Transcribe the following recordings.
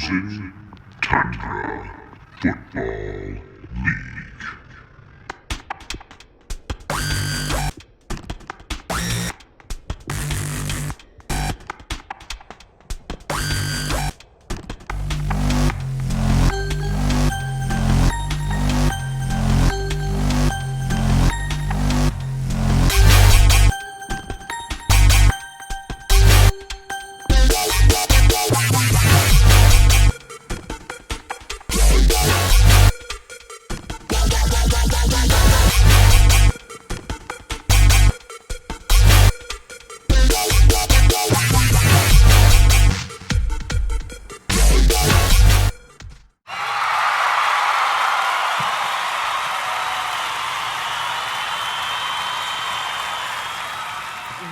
Frozen Tundra Football League.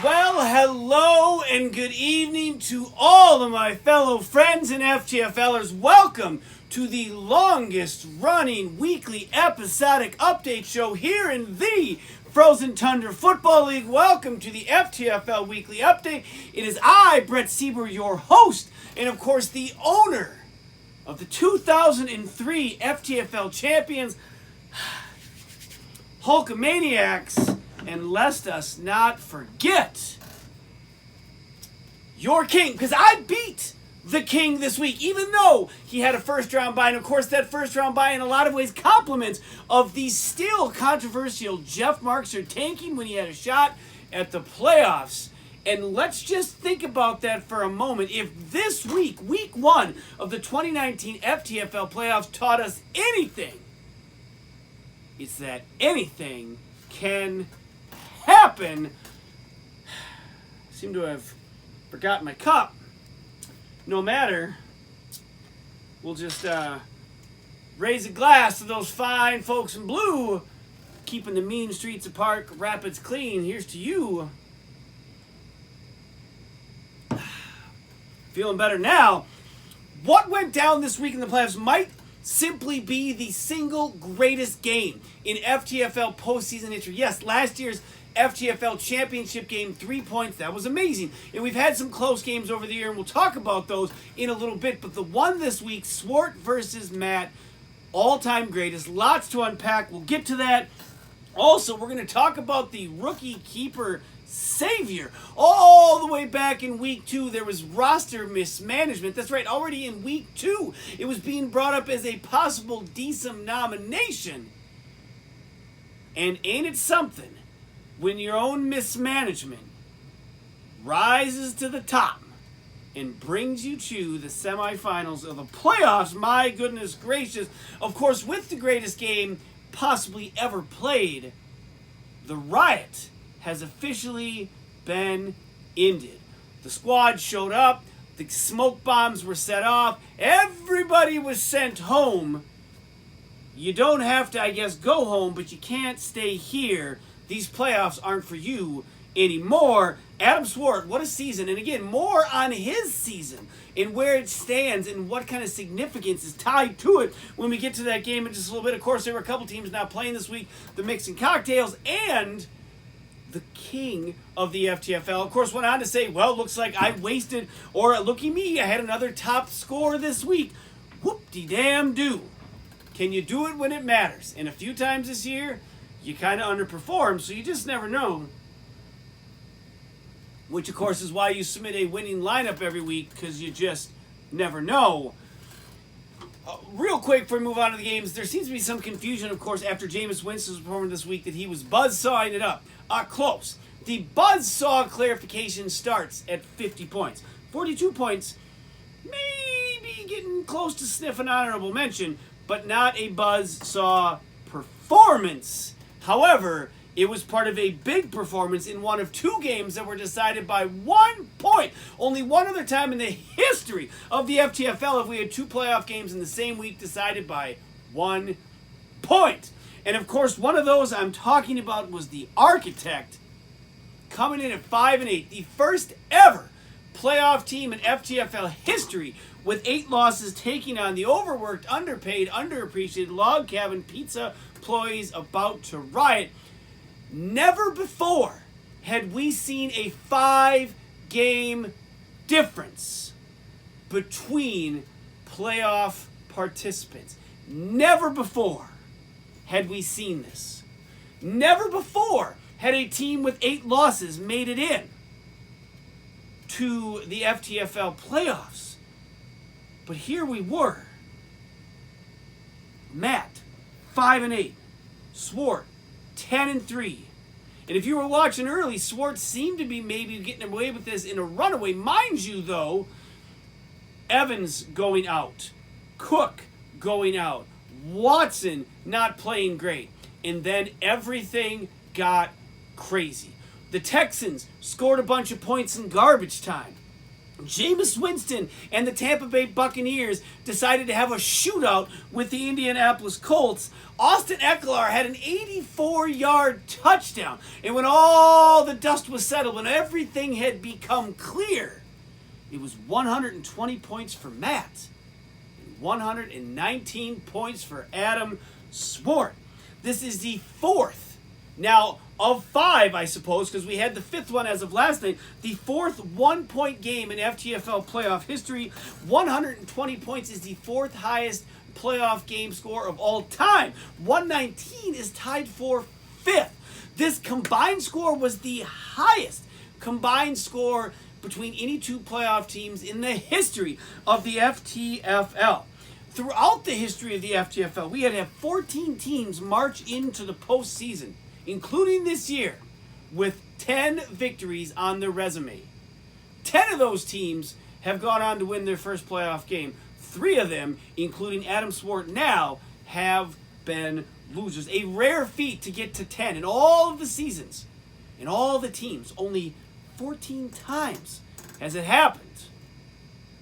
Well, hello and good evening to all of my fellow friends and FTFLers. Welcome to the longest running weekly episodic update show here in the Frozen Tundra Football League. Welcome to the FTFL Weekly Update. It is I, Brett Sieber, your host, and of course the owner of the 2003 FTFL champions, Hulkamaniacs. And lest us not forget, your king, because I beat the king this week, even though he had a first-round bye. And, of course, that first-round bye in a lot of ways compliments of the still controversial Jeff Markser tanking when he had a shot at the playoffs. And let's just think about that for a moment. If this week, week one of the 2019 FTFL playoffs taught us anything, it's that anything can happen. I seem to have forgotten my cup. No matter. We'll just raise a glass to those fine folks in blue, keeping the mean streets of Park Rapids clean. Here's to you. Feeling better now. What went down this week in the playoffs might simply be the single greatest game in FTFL postseason history. Yes, last year's FTFL championship game, 3 points. That was amazing. And we've had some close games over the year, and we'll talk about those in a little bit. But the one this week, Swart versus Matt, all-time greatest. Lots to unpack. We'll get to that. Also, we're going to talk about the rookie keeper savior. All the way back in week 2, there was roster mismanagement. That's right, already in week 2, it was being brought up as a possible DSM nomination. And ain't it something when your own mismanagement rises to the top and brings you to the semifinals of the playoffs? My goodness gracious. Of course, with the greatest game possibly ever played, the riot has officially been ended. The squad showed up, the smoke bombs were set off, everybody was sent home. You don't have to, I guess, go home, but you can't stay here. These playoffs aren't for you anymore. Adam Swart, what a season. And again, more on his season and where it stands and what kind of significance is tied to it when we get to that game in just a little bit. Of course, there were a couple teams not playing this week, the Mixing Cocktails and the king of the FTFL, of course, went on to say, well, looks like I wasted, or looky me, I had another top score this week. Whoop-de-damn-do. Can you do it when it matters? And a few times this year, you kind of underperform, so you just never know. Which, of course, is why you submit a winning lineup every week, because you just never know. Real quick before we move on to the games, there seems to be some confusion, of course, after Jameis Winston's performance this week that he was buzzsawing it up. Close. The buzzsaw clarification starts at 50 points. 42 points, maybe getting close to sniffing honorable mention, but not a buzzsaw performance. However, it was part of a big performance in one of 2 games that were decided by 1 point. Only one other time in the history of the FTFL have we had 2 playoff games in the same week decided by 1 point. And of course, one of those I'm talking about was the Architect, coming in at 5-8, the first ever playoff team in FTFL history with 8 losses, taking on the overworked, underpaid, underappreciated log cabin pizza employees about to riot. Never before had we seen a 5-game difference between playoff participants. Never before had we seen this. Never before had a team with 8 losses made it in to the FTFL playoffs. But here we were. Matt, 5-8. Swart, 10-3. And if you were watching early, Swart seemed to be maybe getting away with this in a runaway. Mind you, though, Evans going out, Cook going out, Watson not playing great. And then everything got crazy. The Texans scored a bunch of points in garbage time. Jameis Winston and the Tampa Bay Buccaneers decided to have a shootout with the Indianapolis Colts. Austin Eckler had an 84-yard touchdown. And when all the dust was settled, when everything had become clear, it was 120 points for Matt and 119 points for Adam Swart. This is the 4th. Now, of 5, I suppose, because we had the 5th one as of last night, the 4th 1-point game in FTFL playoff history. 120 points is the 4th highest playoff game score of all time. 119 is tied for 5th. This combined score was the highest combined score between any 2 playoff teams in the history of the FTFL. Throughout the history of the FTFL, we had 14 teams march into the postseason, including this year, with 10 victories on their resume. 10 of those teams have gone on to win their first playoff game. 3 of them, including Adam Swart now, have been losers. A rare feat to get to 10 in all of the seasons. In all the teams, only 14 times has it happened.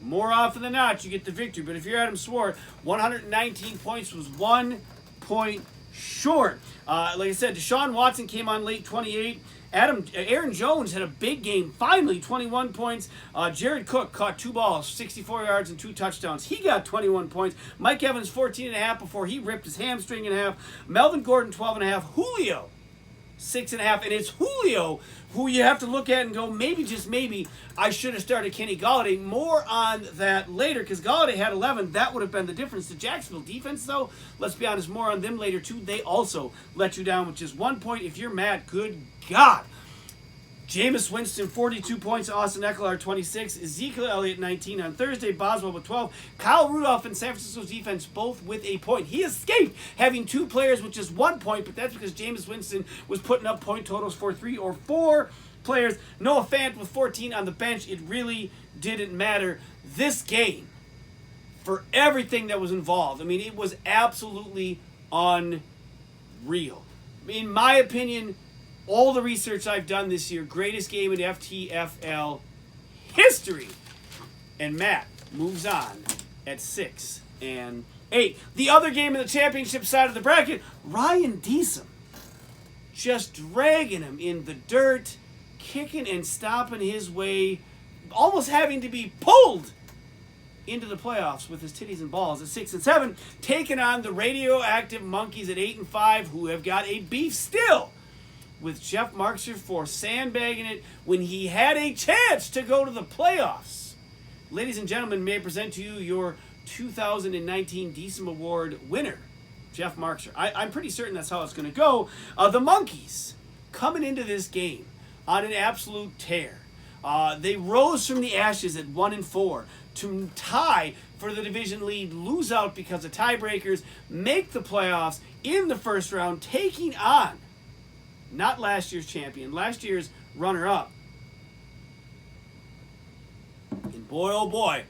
More often than not, you get the victory. But if you're Adam Swart, 119 points was 1 point short. Like I said, Deshaun Watson came on late, 28. Aaron Jones had a big game, finally, 21 points. Jared Cook caught 2 balls, 64 yards and 2 touchdowns. He got 21 points. Mike Evans, 14.5 before he ripped his hamstring in half. Melvin Gordon, 12.5. Julio, 6.5. And it's Julio who you have to look at and go, maybe, just maybe, I should have started Kenny Golladay. More on that later, because Golladay had 11. That would have been the difference. The Jacksonville defense, though, let's be honest, more on them later, too. They also let you down with just 1 point. If you're Matt, good God. Jameis Winston, 42 points. Austin Eckler, 26. Ezekiel Elliott, 19 on Thursday. Boswell with 12. Kyle Rudolph and San Francisco's defense both with a point. He escaped having 2 players with just 1 point, but that's because Jameis Winston was putting up point totals for 3 or 4 players. Noah Fant with 14 on the bench. It really didn't matter. This game, for everything that was involved, I mean, it was absolutely unreal. In my opinion, all the research I've done this year, greatest game in FTFL history. And Matt moves on at 6-8. The other game in the championship side of the bracket, Ryan Deesum just dragging him in the dirt, kicking and stomping his way, almost having to be pulled into the playoffs with his titties and balls at 6-7, taking on the radioactive monkeys at 8-5, who have got a beef still with Jeff Markser for sandbagging it when he had a chance to go to the playoffs. Ladies and gentlemen, may I present to you your 2019 Deesum Award winner, Jeff Markser. I'm pretty certain that's how it's going to go. The Monkeys coming into this game on an absolute tear. They rose from the ashes at 1-4 to tie for the division lead, lose out because of tiebreakers, make the playoffs in the first round, taking on not last year's champion, last year's runner-up. And boy, oh boy,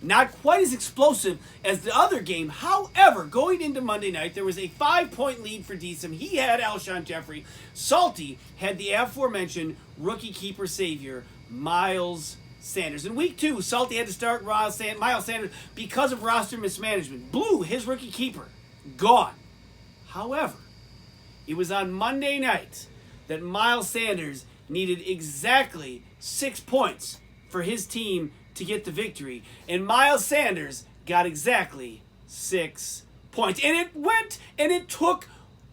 not quite as explosive as the other game. However, going into Monday night, there was a 5-point lead for Deesum. He had Alshon Jeffrey. Salty had the aforementioned rookie keeper savior, Miles Sanders. In week 2, Salty had to start Miles Sanders because of roster mismanagement. Blue, his rookie keeper, gone. However, it was on Monday night that Miles Sanders needed exactly 6 points for his team to get the victory. And Miles Sanders got exactly 6 points. And it took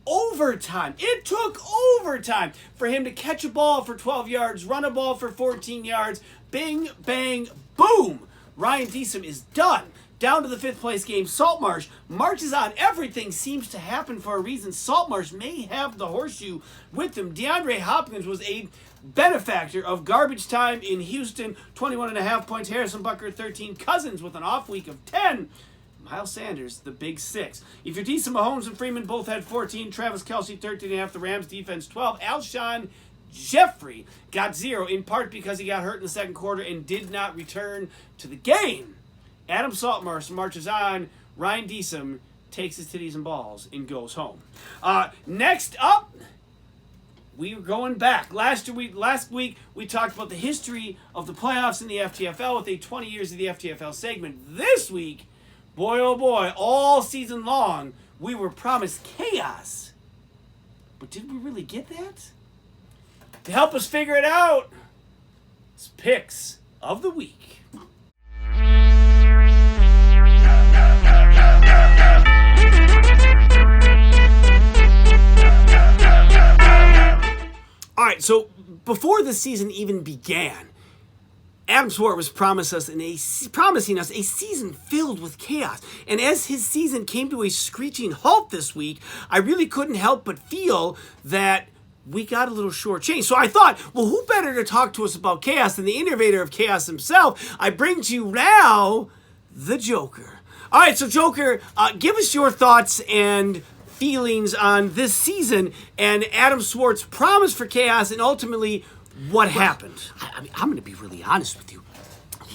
overtime. It took overtime for him to catch a ball for 12 yards, run a ball for 14 yards, bing, bang, boom. Ryan Deesum is done. down to the 5th place game. Saltmarsh marches on. Everything seems to happen for a reason. Saltmarsh may have the horseshoe with them. DeAndre Hopkins was a benefactor of garbage time in Houston. 21.5 points. Harrison Butker, 13. Cousins with an off week of 10. Miles Sanders, the big 6. If you're decent, Mahomes and Freeman both had 14. Travis Kelce, 13.5. The Rams defense, 12. Alshon Jeffrey got 0, in part because he got hurt in the second quarter and did not return to the game. Adam Saltmarsh marches on. Ryan Deesum takes his titties and balls and goes home. Next up, we are going back. Last week, we talked about the history of the playoffs in the FTFL with a 20 years of the FTFL segment. This week, boy, oh boy, all season long, we were promised chaos. But did we really get that? To help us figure it out, it's Picks of the Week. All right, so before the season even began, Adam Swart was promising us a season filled with chaos. And as his season came to a screeching halt this week, I really couldn't help but feel that we got a little shortchanged. So I thought, well, who better to talk to us about chaos than the innovator of chaos himself? I bring to you now the Joker. All right, so Joker, give us your thoughts and feelings on this season and Adam Swart's promise for chaos and ultimately what happened. I mean, I'm going to be really honest with you.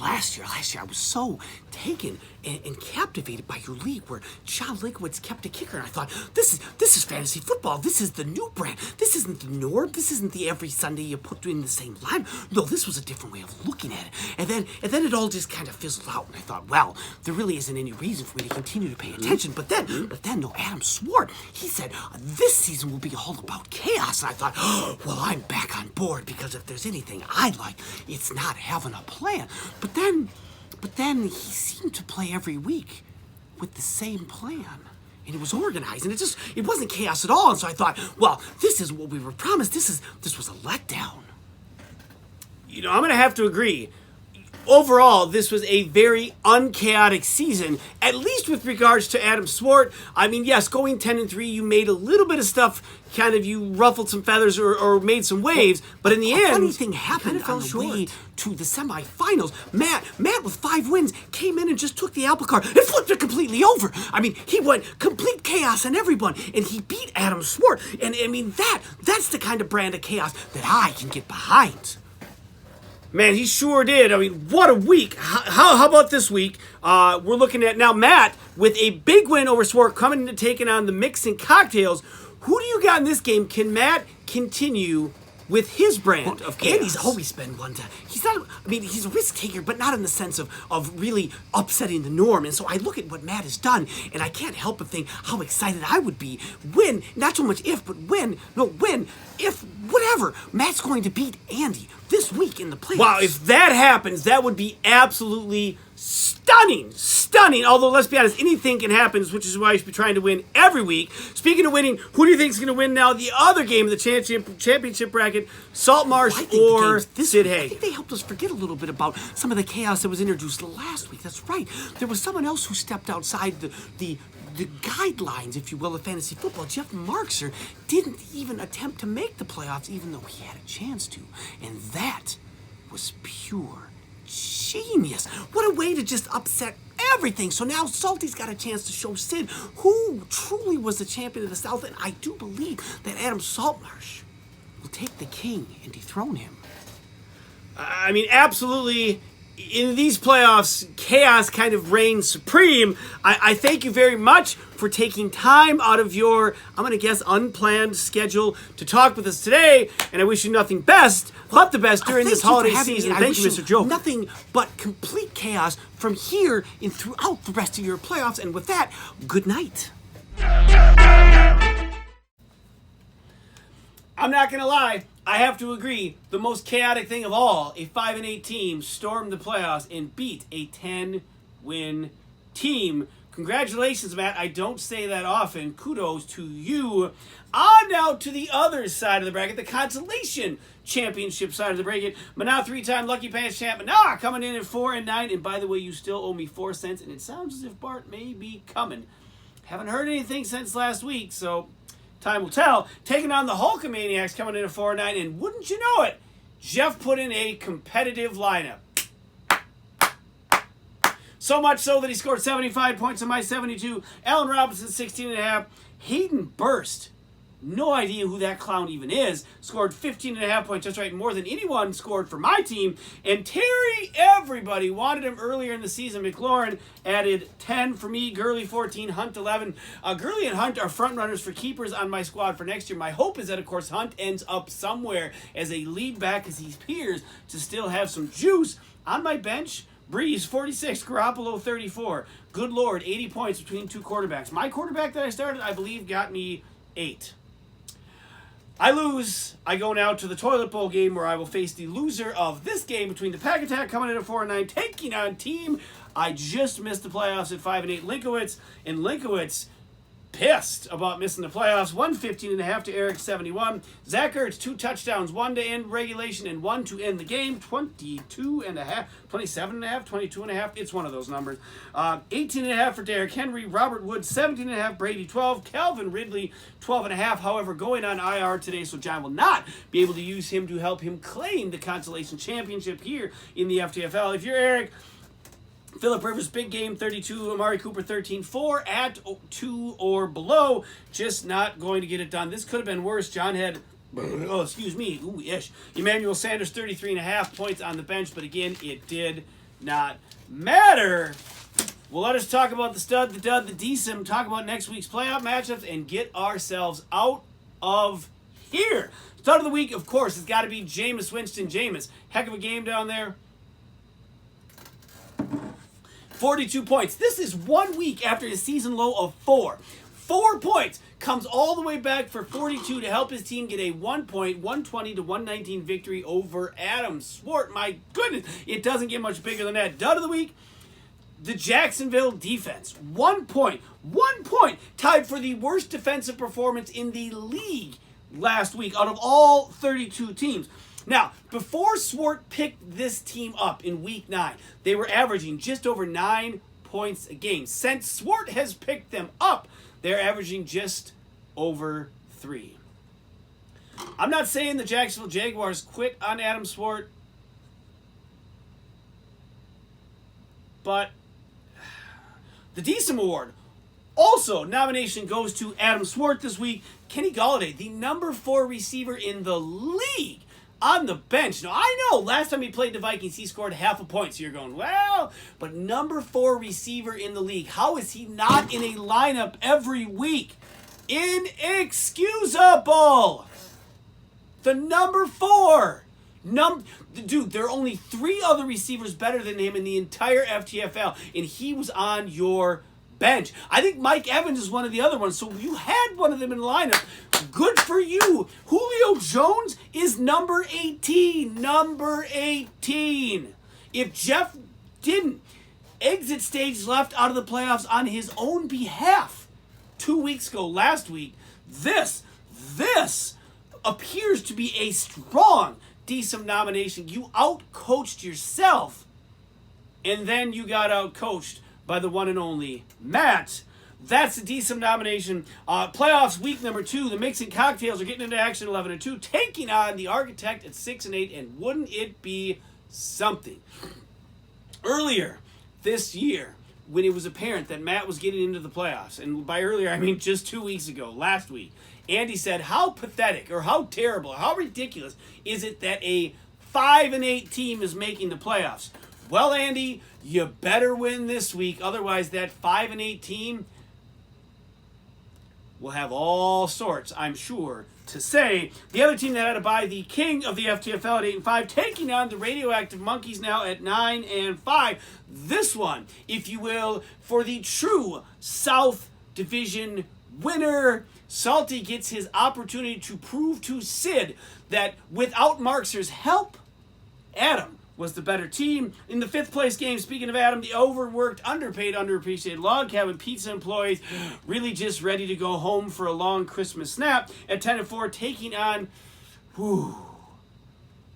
Last year, I was so taken and captivated by your league where John Linkowitz kept a kicker. And I thought, this is fantasy football. This is the new brand. This isn't the norm. This isn't the every Sunday you put in the same line. No, this was a different way of looking at it. And then it all just kind of fizzled out. And I thought, well, there really isn't any reason for me to continue to pay attention. But then, no, Adam Swart, he said, this season will be all about chaos. And I thought, oh, well, I'm back on board because if there's anything I like, it's not having a plan. But then he seemed to play every week with the same plan. And it was organized, and it wasn't chaos at all. And so I thought, well, this is what we were promised. This was a letdown. You know, I'm going to have to agree. Overall, this was a very unchaotic season, at least with regards to Adam Swart. I mean, yes, going 10-3, you made a little bit of stuff, kind of you ruffled some feathers or made some waves, but in the end, funny thing happened on the way to the semifinals. Matt with 5 wins came in and just took the apple cart and flipped it completely over. I mean, he went complete chaos on everyone, and he beat Adam Swart. And I mean, that's the kind of brand of chaos that I can get behind. Man, he sure did. I mean, what a week. How about this week? We're looking at now Matt with a big win over Swart coming and taking on the Mixing Cocktails. Who do you got in this game? Can Matt continue with his brand of chaos? Andy's always been one to... he's a risk taker, but not in the sense of really upsetting the norm. And so I look at what Matt has done, and I can't help but think how excited I would be when, not so much if, but when, if, whatever, Matt's going to beat Andy this week in the playoffs. Wow, if that happens, that would be absolutely stunning. Although, let's be honest, anything can happen, which is why you should be trying to win every week. Speaking of winning, who do you think is going to win now the other game of the championship bracket, Saltmarsh or Sid Hay? I think they helped us forget a little bit about some of the chaos that was introduced last week. That's right. There was someone else who stepped outside the guidelines, if you will, of fantasy football. Jeff Markser didn't even attempt to make the playoffs, even though he had a chance to. And that was pure genius. What a way to just upset everything. So now Salty's got a chance to show Sid who truly was the champion of the South, and I do believe that Adam Saltmarsh will take the king and dethrone him. I mean, absolutely. In these playoffs, chaos kind of reigns supreme. I thank you very much for taking time out of your, I'm going to guess, unplanned schedule to talk with us today, and I wish you nothing but the best during this holiday season. Thank you, Mr. Joker. Nothing but complete chaos from here and throughout the rest of your playoffs, and with that, good night. I'm not going to lie. I have to agree, the most chaotic thing of all, a 5-8 team stormed the playoffs and beat a 10-win team. Congratulations, Matt. I don't say that often. Kudos to you. On now to the other side of the bracket, the consolation championship side of the bracket. Mana, 3-time Lucky Pants champ. Mana coming in at 4-9. And by the way, you still owe me 4 cents. And it sounds as if Bart may be coming. Haven't heard anything since last week, so time will tell. Taking on the Hulkamaniacs coming in at 4-9. And wouldn't you know it, Jeff put in a competitive lineup. So much so that he scored 75 points on my 72. Allen Robinson, 16.5. Hayden Burst, no idea who that clown even is, scored 15.5 points. That's right, more than anyone scored for my team. And Terry, everybody wanted him earlier in the season. McLaurin added 10 for me. Gurley, 14. Hunt, 11. Gurley and Hunt are front runners for keepers on my squad for next year. My hope is that, of course, Hunt ends up somewhere as a lead back as he appears to still have some juice. On my bench, Breeze, 46. Garoppolo, 34. Good Lord, 80 points between two quarterbacks. My quarterback that I started, I believe, got me 8. I lose. I go now to the toilet bowl game where I will face the loser of this game between the Pack Attack coming in at 4-9, taking on team I just missed the playoffs at 5-8, Linkowitz. And Linkowitz pissed about missing the playoffs. 115.5 to Eric, 71. Zach Ertz, 2 touchdowns, 1 to end regulation and 1 to end the game. 22.5, 27.5, 22.5. It's one of those numbers. 18.5 for Derrick Henry. Robert Woods, 17.5. Brady, 12. Calvin Ridley, 12.5. However, going on IR today, so John will not be able to use him to help him claim the consolation championship here in the FTFL. If you're Eric, Phillip Rivers, big game, 32. Amari Cooper, 13. 4 at 2 or below. Just not going to get it done. This could have been worse. John had, ish. Emmanuel Sanders, 33.5 points on the bench. But again, it did not matter. Well, let us talk about the stud, the dud, the decent. Talk about next week's playoff matchups and get ourselves out of here. Start of the week, of course, has got to be Jameis Winston. Jameis, heck of a game down there. 42 points. This is 1 week after his season low of 4. 4 points. Comes all the way back for 42 to help his team get a 1 point, 120 to 119 victory over Adam Swart. My goodness, it doesn't get much bigger than that. Dud of the week, the Jacksonville defense. 1 point. 1 point. Tied for the worst defensive performance in the league last week out of all 32 teams. Now, before Swart picked this team up in Week 9, they were averaging just over 9 points a game. Since Swart has picked them up, they're averaging just over 3. I'm not saying the Jacksonville Jaguars quit on Adam Swart, but the Decent Award, also nomination goes to Adam Swart this week. Kenny Golladay, the number 4 receiver in the league, on the bench. Now, I know last time he played the Vikings, he scored half a point. So you're going, well, but number 4 receiver in the league. How is he not in a lineup every week? Inexcusable. The number 4. Dude, there are only 3 other receivers better than him in the entire FTFL, and he was on your bench. I think Mike Evans is one of the other ones, so you had one of them in the lineup. Good for you. Julio Jones is number 18. Number 18. If Jeff didn't exit stage left out of the playoffs on his own behalf 2 weeks ago, last week, this appears to be a strong, decent nomination. You out-coached yourself, and then you got out-coached by the one and only Matt. That's a decent nomination. Playoffs week number 2. The Mixing Cocktails are getting into action 11-2, taking on the Architect at 6-8, and wouldn't it be something? Earlier this year, when it was apparent that Matt was getting into the playoffs, and by earlier I mean just 2 weeks ago, last week, Andy said, how pathetic or how terrible or how ridiculous is it that a 5-8 team is making the playoffs? Well, Andy, you better win this week. Otherwise, that 5-8 team will have all sorts, I'm sure, to say. The other team that had to buy the king of the FTFL at 8-5, taking on the Radioactive Monkeys now at 9-5. This one, if you will, for the true South Division winner. Salty gets his opportunity to prove to Sid that without Marxer's help, Adam was the better team. In the 5th place game, speaking of Adam, the overworked, underpaid, underappreciated log cabin pizza employees really just ready to go home for a long Christmas snap at 10-4, taking on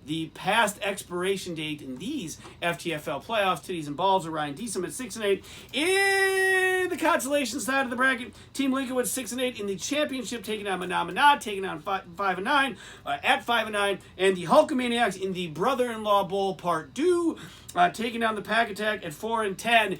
the past expiration date in these FTFL playoffs. Titties and Balls are Ryan Deesum at 6-8. In the consolation side of the bracket, Team Lincolnwood 6-8 in the championship, taking on Manamana, taking on 5-9 at 5-9, and the Hulkamaniacs in the Brother-in-Law Bowl Part 2, taking on the Pack Attack at 4-10.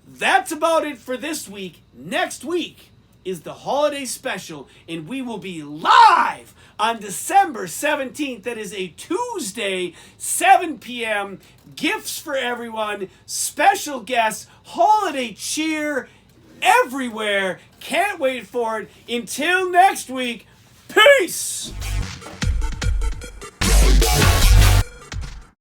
That's about it for this week. Next week is the holiday special, and we will be live on December 17th. That is a Tuesday, 7 p.m. Gifts for everyone, special guests, holiday cheer everywhere. Can't wait for it. Until next week, peace!